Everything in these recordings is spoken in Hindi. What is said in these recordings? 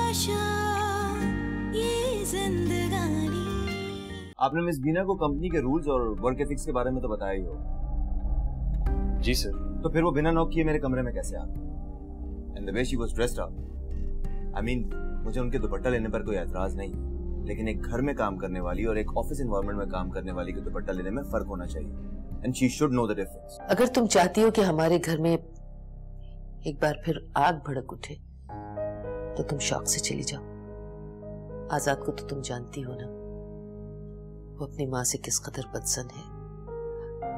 तमाशा ये जिंदगानी। आपने मिस बीना को कंपनी के रूल्स और वर्क एथिक्स के बारे में तो बताया ही हो। जी सर। तो फिर वो बिना नॉक किए मेरे कमरे में कैसे आ गई? And the way she was dressed up, I mean मुझे उनके दुपट्टा लेने पर कोई एतराज नहीं, लेकिन एक घर में काम करने वाली और एक ऑफिस एनवायरनमेंट में काम करने वाली के दुपट्टा लेने में फर्क होना चाहिए। And she should know the difference. अगर तुम चाहती हो कि हमारे घर में एक बार फिर आग भड़क उठे तो तुम शौक से चली जाओ। आजाद को तो तुम जानती हो ना, वो अपनी माँ से किस कदर बदसन है,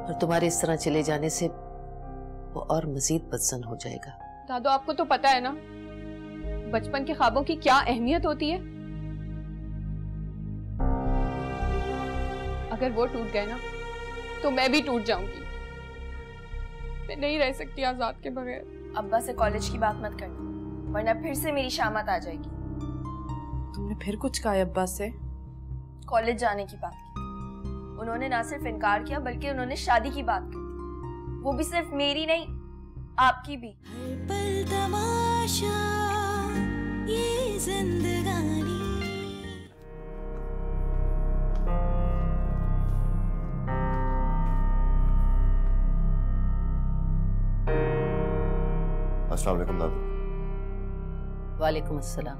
और तुम्हारे इस तरह चले जाने से वो और मजीद बदसन हो जाएगा। दादू आपको तो पता है ना बचपन के ख्वाबों की क्या अहमियत होती है। अगर वो टूट गए ना तो मैं भी टूट जाऊंगी। मैं नहीं रह सकती आजाद के बगैर। अब्बा से कॉलेज की बात मत करना, वरना फिर से मेरी शामत आ जाएगी। तुमने फिर कुछ कहा अब्बा से? कॉलेज जाने की बात की। उन्होंने ना सिर्फ इनकार किया बल्कि उन्होंने शादी की बात की, वो भी सिर्फ मेरी नहीं आपकी भी। हर पल तमाशा ये जिंदगानी। अस्सलाम वालेकुम दादी। वालेकुम अस्सलाम।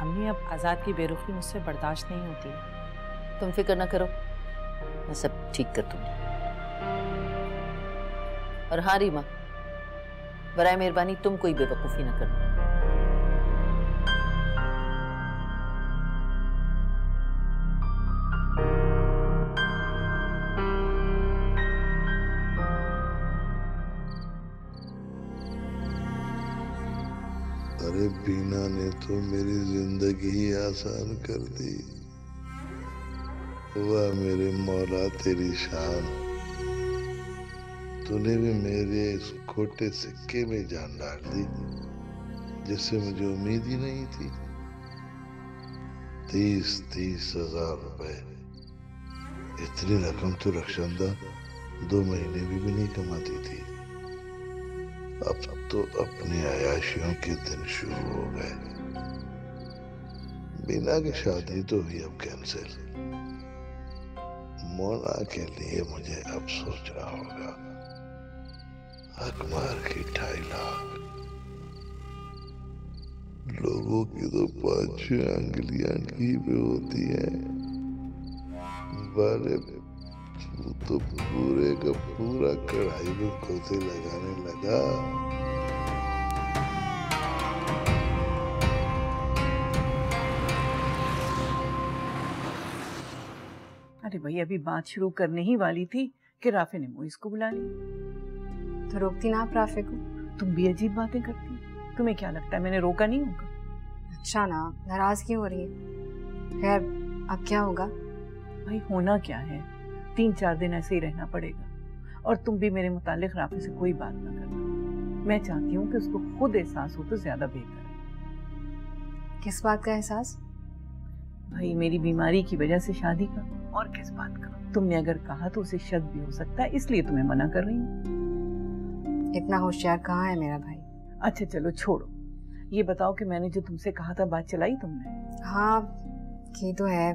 अम्मी अब आजाद की बेरुखी मुझसे बर्दाश्त नहीं होती। तुम फिक्र ना करो, मैं सब ठीक कर दूंगी। और हाँ रीमा, बराए मेहरबानी तुम कोई बेवकूफी ना करना। अरे बीना ने तो मेरी जिंदगी ही आसान कर दी। वाह मेरे मौला तेरी शान, तूने भी मेरे इस खोटे सिक्के में जान डाल दी जिससे मुझे उम्मीद ही नहीं थी। 30-30 हजार रुपए, इतनी रकम तो रक्षंदा 2 महीने भी नहीं कमाती थी। अब तो अपनी अयाशियों के दिन शुरू हो गए। बीना की शादी तो हुई अब कैंसिल। मोना के लिए मुझे अब सोचना होगा। अकबर की 2.5 लाख, लोगों की तो 5-6 अंगुलियां घी पे होती हैं। बारे तो पूरे का पूरा कढ़ाई में गोते लगाने लगा। अरे भाई अभी बात शुरू करने ही वाली थी कि राफे ने मुझे इसको बुला लिया। तो रोकती ना आप राफे को? तुम भी अजीब बातें करती, तुम्हें क्या लगता है मैंने रोका नहीं होगा? अच्छा ना, नाराज क्यों हो रही है? खैर अब क्या होगा? भाई होना क्या है, 3-4 दिन ऐसे ही रहना पड़ेगा। और तुम भी मेरे मुतालिक राफे से कोई बात ना करना। मैं चाहती हूँ कि उसको खुद एहसास हो तो ज्यादा बेहतर है। किस बात का एहसास? भाई मेरी बीमारी की वजह से शादी का, और किस बात का? तुमने अगर कहा तो उसे शक भी हो सकता है, इसलिए तुम्हें मना कर रही हूँ। इतना होशियार कहाँ है मेरा भाई। अच्छा चलो छोड़ो, ये बताओ कि मैंने जो तुमसे कहा था बात चलाई तुमने? हाँ की तो है,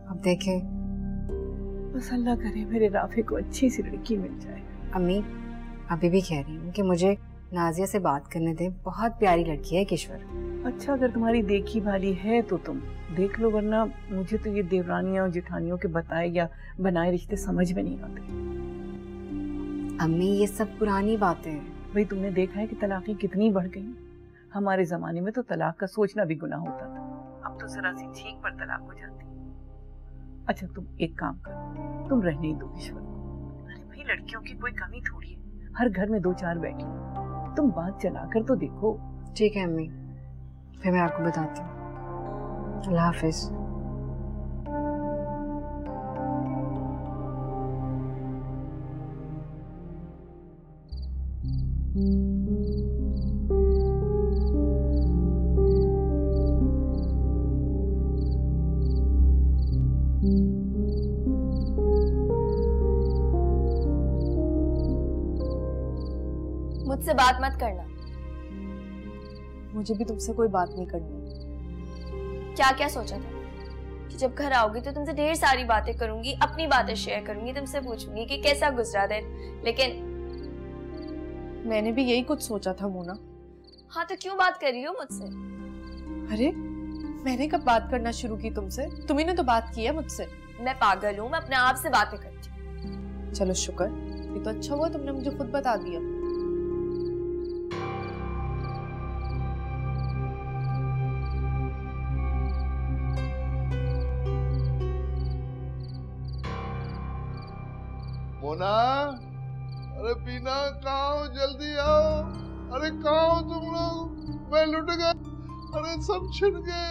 अब देखें। बस अल्लाह करे मेरे राफे को अच्छी सी लड़की मिल जाए। अम्मी अभी भी कह रही हूँ कि मुझे नाजिया से बात करने दें, बहुत प्यारी लड़की है किश्वर। अच्छा अगर तुम्हारी देखी भाली है तो तुम देख लो, वरना मुझे तो ये देवरानियां और जेठानियों के बताए या बनाए रिश्ते समझ में नहीं आते। अम्मी ये सब पुरानी बातें हैं। भाई तुमने देखा है कि तलाक़ें कितनी बढ़ गई। हमारे जमाने में तो तलाक का सोचना भी गुनाह होता था, अब तो जरा सी छींक पर तलाक हो जाती। अच्छा तुम एक काम करो, तुम रहने ही दो ईश्वर को। अरे भाई लड़कियों की कोई कमी थोड़ी है, हर घर में 2-4 बैठी, तुम बात चला कर तो देखो। ठीक है अम्मी, फिर मैं आपको बताती हूँ। अल्लाह हाफिज। मुझसे बात मत करना। मुझे भी तुमसे कोई बात नहीं करनी। क्या क्या सोचा था कि जब घर आओगी तो तुमसे ढेर सारी बातें करूंगी, अपनी बातें शेयर करूंगी, तुमसे पूछूंगी कि कैसा गुजरा दिन, लेकिन मैंने भी यही कुछ सोचा था मोना। हाँ तो क्यों बात कर रही हो मुझसे? अरे मैंने कब बात करना शुरू की तुमसे? तुम्ही ने तो बात की है मुझसे। मैं पागल हूँ, मैं अपने आप से बातें करती हूँ। चलो शुक्र, ये तो अच्छा हुआ तुमने मुझे खुद बता दिया। मोना, अरे बीना कहाँ हो? जल्दी आओ। अरे कहाँ हो तुम लोग? मैं लुट गया। अरे सब छिन गए,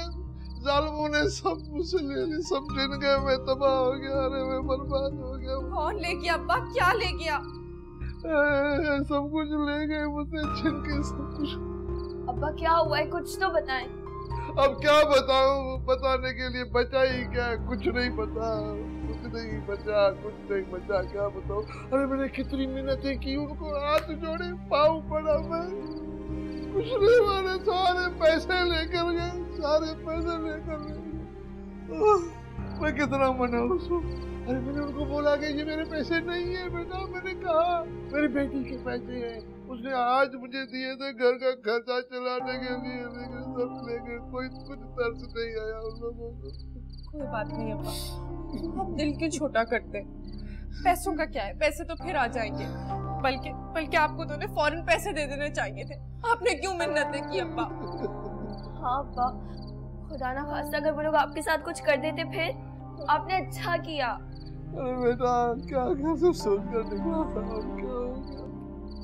जालिमों ने सब मुझसे ले ली, सब छिन गए, मैं तबाह हो गया। अरे मैं बर्बाद हो गया। कौन ले गया अब्बा? क्या ले गया? सब कुछ ले गए मुझसे, छिन के सब कुछ। अब्बा क्या हुआ है, कुछ तो बताएं। अब क्या बताऊं? बताने के लिए बचा ही क्या? कुछ नहीं बता, कुछ नहीं बचा, कुछ नहीं बचा। क्या बताऊं? अरे मैंने कितनी मिन्नतें की, उनको हाथ जोड़े, पाँव पड़ा मैं, कुछ नहीं माने। सारे पैसे लेकर गए, सारे पैसे लेकर गए। मैं कितना मना उसको। अरे मैंने उनको बोला कि ये मेरे पैसे नहीं है बेटा। मैंने कहा मेरी बेटी के पैसे हैं, उसने आज मुझे दिए थे घर का खर्चा चलाने के लिए, लेकिन सब लेकर कोई कुछ तरस नहीं आया उन लोगों को। कोई बात नहीं अब्बा, हम दिल क्यों छोटा करते? पैसों का क्या है, पैसे तो फिर आ जाएंगे। बल्कि आपको तो उन्हें फौरन पैसे दे देने चाहिए थे। आपने क्यों मिन्नतें की अब्बा? हाँ अब्बा, खुदा ना खास्ता अगर वो लोग आपके साथ कुछ कर देते फिर? आपने अच्छा किया। अरे बेटा क्या क्या सब सोच कर निकला था। अब क्या हो गया?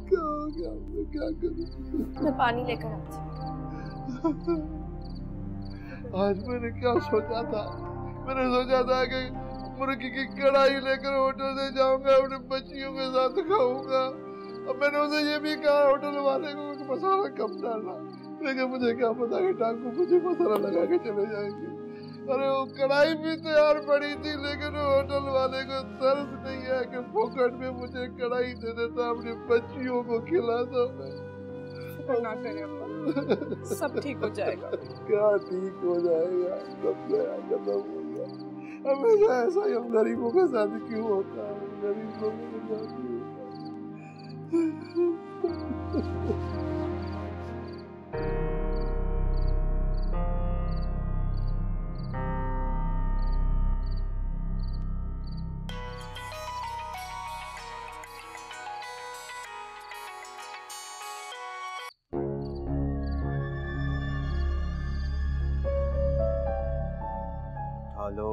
क्या हो गया? मैं क्या करूं? मैं पानी लेकर आती हूं। आज मैंने क्या सोचा था? मैंने सोचा था कि मुर्गी की कढ़ाई लेकर होटल से जाऊंगा, अपने बच्चियों के साथ खाऊंगा। अब मैंने उसे ये भी कहा होटल वाले को कि मसाला कम डालना, लेकिन मुझे क्या पता कि टांगू मुझे मसाला लगा के चले जाएंगे। अरे वो कढ़ाई भी तैयार पड़ी थी, लेकिन होटल वाले को तरस नहीं है कि फोकट में मुझे कढ़ाई दे देता, अपनी बच्चियों को खिलाता। मैं ना करे अब्बा, सब ठीक हो जाएगा। क्या ठीक हो जाएगा? सब गया, खत्म हो गया। हमेशा ऐसा ही हम गरीबों के साथ क्यों होता है? गरीब लोगों के साथ क्यों होता है?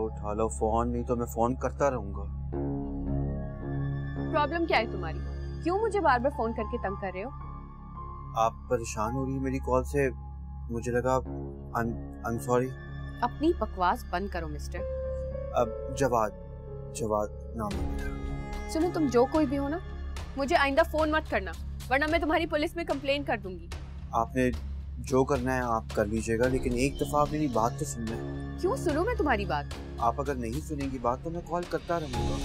उठा लो फोन, नहीं तो मैं फोन करता रहूंगा। प्रॉब्लम क्या है तुम्हारी? क्यों मुझे बार बार फोन करके तंग कर रहे हो? आप परेशान हो रही है मेरी कॉल से? मुझे लगा आई एम सॉरी। अपनी बकवास बंद करो मिस्टर। अब जवाद नाम है। सुनो, तुम जो कोई भी हो ना, मुझे आइंदा फोन मत करना, वरना मैं तुम्हारी पुलिस में कंप्लेन कर दूंगी। आपने जो करना है आप कर लीजिएगा, लेकिन एक दफा आप मेरी बात तो सुन लें। क्यों सुनूं मैं तुम्हारी बात? आप अगर नहीं सुनेंगी बात तो मैं कॉल करता रहूंगा।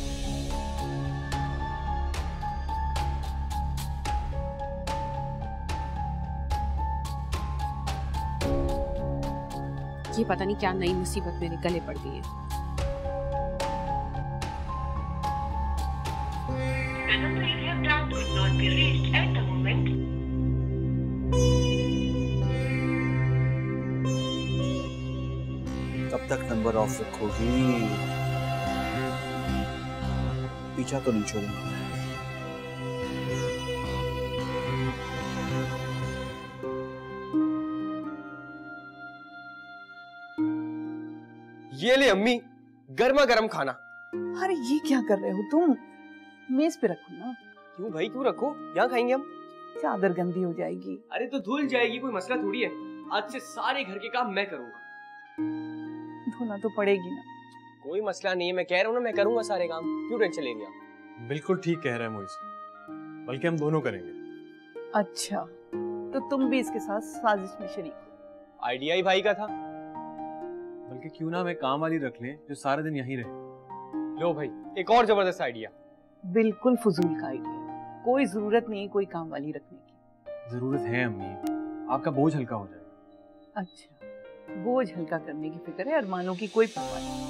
ये पता नहीं क्या नई मुसीबत मेरे गले पड़ गई है। कब तक नंबर ऑफ रखोगी? पीछा तो नहीं छोड़ूंगा। ये ले अम्मी, गर्मा गर्म खाना। अरे ये क्या कर रहे हो तुम? मेज पे रखो ना। क्यों भाई, क्यों रखो? यहाँ खाएंगे हम। चादर गंदी हो जाएगी। अरे तो धुल जाएगी, कोई मसला थोड़ी है। आज से सारे घर के काम मैं करूंगा। धोना तो पड़ेगी ना। कोई मसला नहीं है, मैं कह रहा हूँ ना, मैं करूंगा सारे काम। क्यों टेंशन ले रही आप? बिल्कुल ठीक कह रहे हैं मोइस, बल्कि हम दोनों करेंगे। अच्छा, तो तुम भी इसके साथ साजिश में शरीक हो? आइडिया ही भाई का था। बल्कि क्यों ना हम एक काम वाली रख लें जो सारे दिन यहीं रहे। लो भाई, एक और जबरदस्त आइडिया। बिल्कुल फजूल का आइडिया, कोई जरूरत नहीं है कोई काम वाली रखने की। जरूरत है अम्मी, आपका बोझ हल्का हो जाएगा। अच्छा, बोझ हल्का करने की फिक्र है, अरमानों की कोई परवाह नहीं।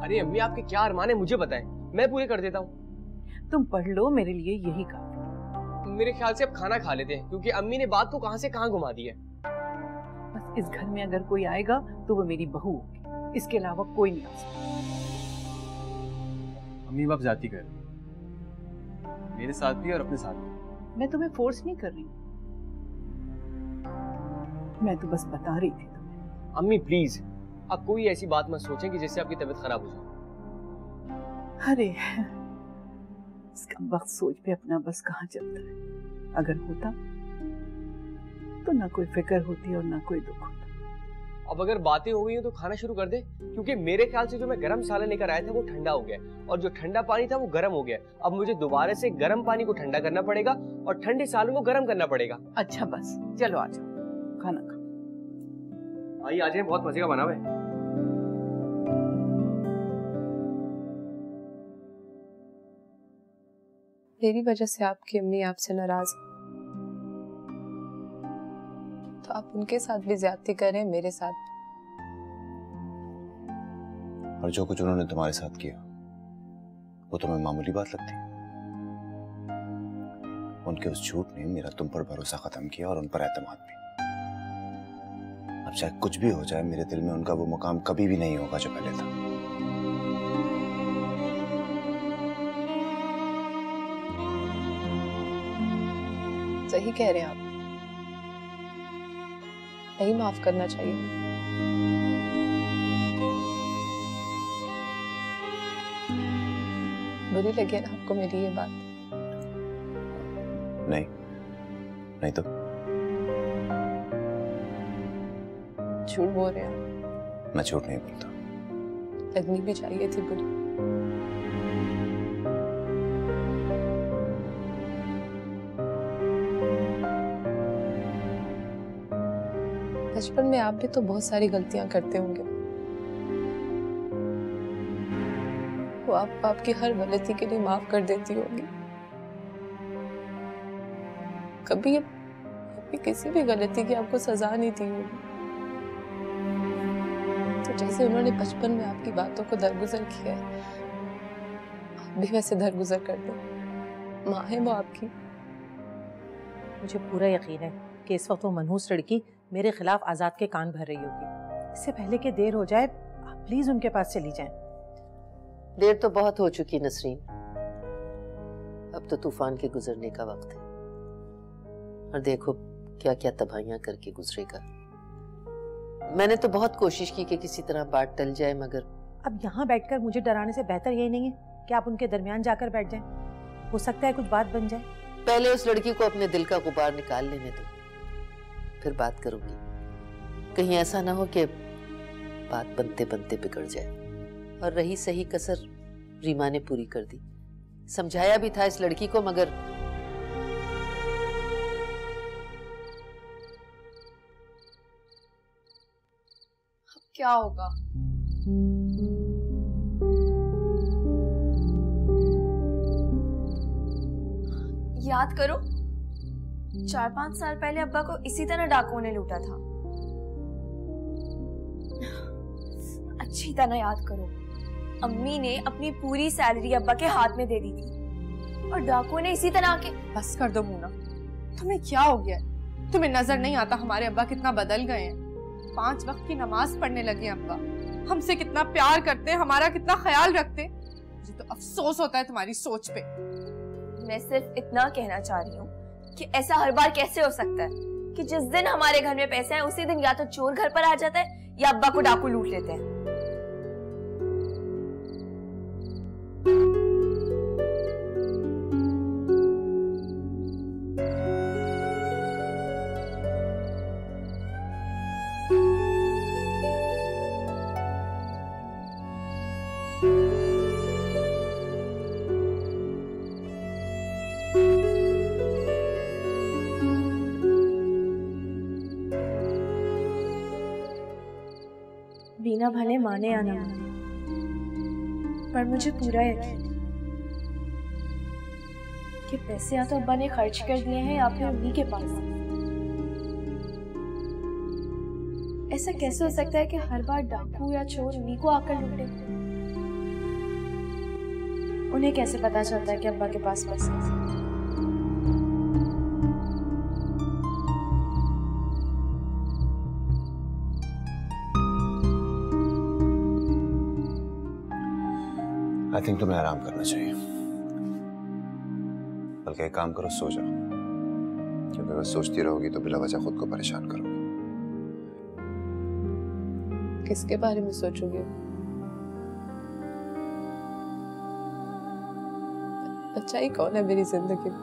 अरे अम्मी आपके क्या अरमान है मुझे बताएं, मैं पूरे कर देता हूँ। तुम पढ़ लो, मेरे लिए यही काफी। मेरे ख्याल से अब खाना खा लेते हैं, क्योंकि अम्मी ने बात को कहां से कहां घुमा दी है। बस इस घर में अगर कोई आएगा तो वो मेरी बहू होगी, इसके अलावा कोई नहीं आ सकता। अम्मी आप जाती कर रही हैं, मेरे साथ भी और अपने साथ भी। मैं तुम्हें फोर्स नहीं कर रही, मैं तो बस बता रही थी तुम्हें। अम्मी प्लीज, आप कोई ऐसी बात मत सोचें कि जिससे आपकी तबीयत खराब हो जाए। अरे इसका वक्त सोच पे अपना बस कहाँ चलता है। अगर होता तो ना कोई फिक्र होती और ना कोई दुख होता। अब अगर बातें हो गई हैं तो खाना शुरू कर दे, क्योंकि मेरे ख्याल से जो मैं गर्म सालन लेकर आया था वो ठंडा हो गया, और जो ठंडा पानी था वो गर्म हो गया। अब मुझे दोबारा से गर्म पानी को ठंडा करना पड़ेगा और ठंडे सालन को गर्म करना पड़ेगा। अच्छा बस चलो आ जाओ, खाना खाओ। आइए आ जाए, बहुत मजे का बना हुआ है। मेरी वजह से आपकी अम्मी आपसे नाराज है, तो आप उनके साथ भी ज्यादती करें, मेरे साथ। और जो कुछ उन्होंने तुम्हारे साथ किया वो तुम्हें मामूली बात लगती? उनके उस झूठ ने मेरा तुम पर भरोसा खत्म किया और उन पर एतमाद भी। अब चाहे कुछ भी हो जाए, मेरे दिल में उनका वो मुकाम कभी भी नहीं होगा जो पहले था। सही कह रहे हैं आप, नहीं माफ करना चाहिए। बुरी लगे ना आपको मेरी ये बात? नहीं, नहीं तो झूठ बोल रहे हैं। मैं झूठ नहीं बोलता। लगनी भी चाहिए थी बुरी। बचपन में आप भी तो बहुत सारी गलतियां करते होंगे, वो आपकी हर गलती के लिए माफ कर देती होगी। कभी किसी भी गलती की आपको सजा नहीं दी होगी। तो जैसे उन्होंने बचपन में आपकी बातों को दरगुजर किया है, आप भी वैसे दरगुजर कर दो। माँ है वो आपकी। मुझे पूरा यकीन है कि इस वक्त वो मनहूस लड़की मेरे खिलाफ आजाद के कान भर रही होगी। इससे पहले कि देर हो जाए, आप प्लीज उनके पास चली जाएं। देर तो बहुत हो चुकी नसरीन, अब तो तूफान के गुजरने का वक्त है। और देखो क्या क्या तबाहियां करके गुजरेगा। मैंने तो बहुत कोशिश की कि किसी तरह बात टल जाए, मगर अब यहाँ बैठकर मुझे डराने से बेहतर यही नहीं है कि आप उनके दरमियान जाकर बैठ जाएं। हो सकता है कुछ बात बन जाए। पहले उस लड़की को अपने दिल का गुबार निकाल लेने दो, फिर बात करूंगी। कहीं ऐसा ना हो कि बात बनते बनते बिगड़ जाए। और रही सही कसर, रीमा ने पूरी कर दी। समझाया भी था इस लड़की को, मगर क्या होगा? याद करो, 4-5 साल पहले अब्बा को इसी तरह डाकुओं ने लूटा था। अच्छी तरह याद करो, अम्मी ने अपनी पूरी सैलरी अब्बा के हाथ में दे दी थी और डाकुओं ने इसी तरह आके। बस कर दो मूना, तुम्हें क्या हो गया? तुम्हें नजर नहीं आता हमारे अब्बा कितना बदल गए हैं? 5 वक्त की नमाज पढ़ने लगे अब्बा, हमसे कितना प्यार करते, हमारा कितना ख्याल रखते। मुझे तो अफसोस होता है तुम्हारी सोच पे। मैं सिर्फ इतना कहना चाह रही हूँ कि ऐसा हर बार कैसे हो सकता है कि जिस दिन हमारे घर में पैसे हैं उसी दिन या तो चोर घर पर आ जाता है या अब्बा को डाकू लूट लेते हैं। बीना भले माने या ना माने, पर मुझे पूरा यकीन कि पैसे या तो अब्बा ने खर्च कर दिए हैं या फिर उन्हीं के पास। ऐसा कैसे हो सकता है कि हर बार डाकू या चोर उन्हीं को आकर लूटे? उन्हें कैसे पता चलता है कि अब्बा के पास पैसे हैं? आई थिंक तुम्हें आराम करना चाहिए, बल्कि एक काम करो, सो जाओ, क्योंकि अगर सोचती रहोगी तो बिला वजह खुद को परेशान करोगी। किसके बारे में सोचोगे? अच्छा ही कौन है मेरी जिंदगी में?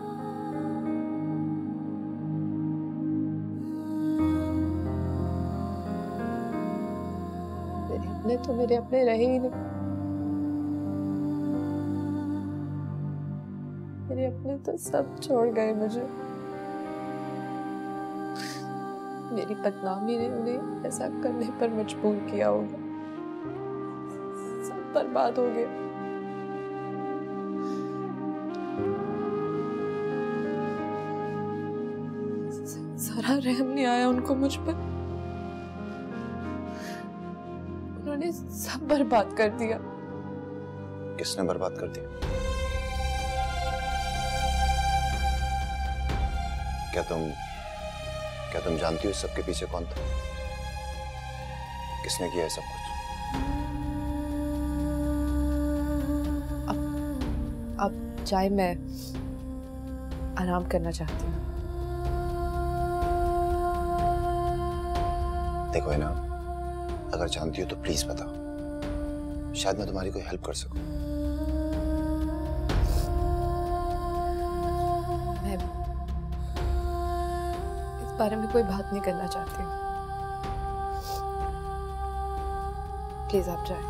मेरे अपने तो मेरे अपने रहे ही नहीं। मेरे अपने तो सब छोड़ गए मुझे। मेरी बदनामी ने उन्हें ऐसा करने पर मजबूर किया होगा। सब बर्बाद हो गया। जरा रहम नहीं आया उनको मुझ पर। उन्होंने सब बर्बाद कर दिया। किसने बर्बाद कर दिया? क्या तुम जानती हो सबके पीछे कौन था? किसने किया है सब कुछ? अब चाहे, मैं आराम करना चाहती हूँ। देखो है ना, अगर जानती हो तो प्लीज बताओ, शायद मैं तुम्हारी कोई हेल्प कर सकूं। मैं इस बारे में कोई बात नहीं करना चाहती हूँ। प्लीज आप जाए।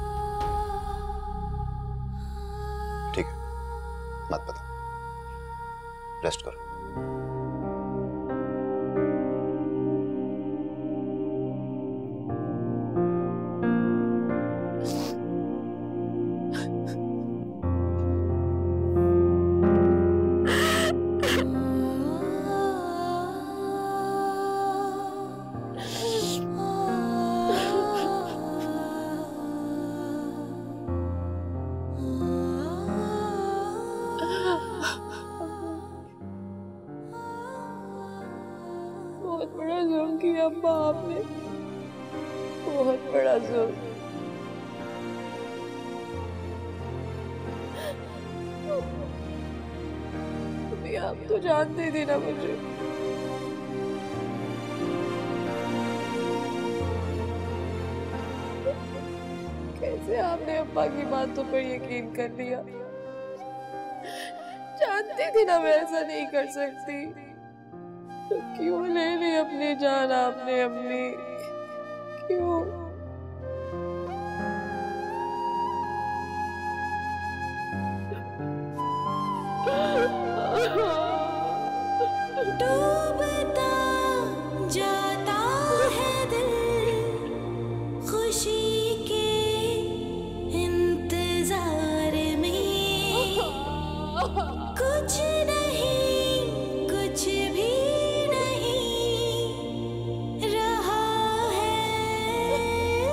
ठीक है, मत बताओ, रेस्ट करो। बहुत बड़ा जुल्म किया अब्बा आपने, बहुत बड़ा जुल्म। अभी आप तो जानते थे ना मुझे। कैसे आपने अब्बा की बातों पर यकीन कर लिया? जानती थी ना मैं ऐसा नहीं कर सकती, तो क्यों ले ली अपनी जान आपने अम्मी? क्यों? डूबता जाता है दिल खुशी के इंतजार में, कुछ नहीं कुछ भी नहीं रहा है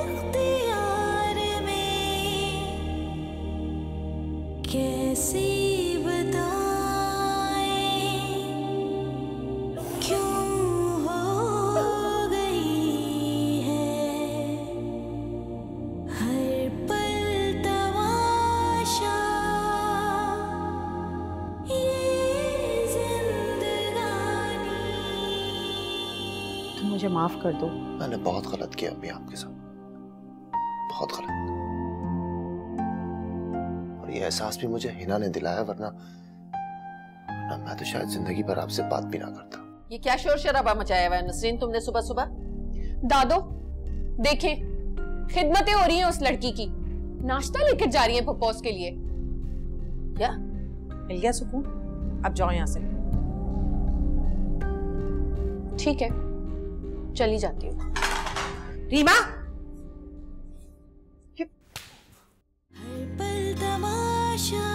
इख्तियार में। कैसे मुझे माफ कर दो। मैंने बहुत गलत किया अभी आपके साथ, बहुत गलत। और ये एहसास भी मुझे हिना ने दिलाया, वरना मैं तो शायद जिंदगी भर आपसे बात भी ना करता। ये क्या शोर शराबा मचाया हुआ है नसरीन तुमने सुबह सुबह? दादो देखें, खिदमतें हो रही हैं उस लड़की की, नाश्ता लेकर जा रही है पपोस के लिए। क्या मिल गया सुकून? अब जाओ यहाँ से। ठीक है, चली जाती हूँ। रीमा, हर पल तमाशा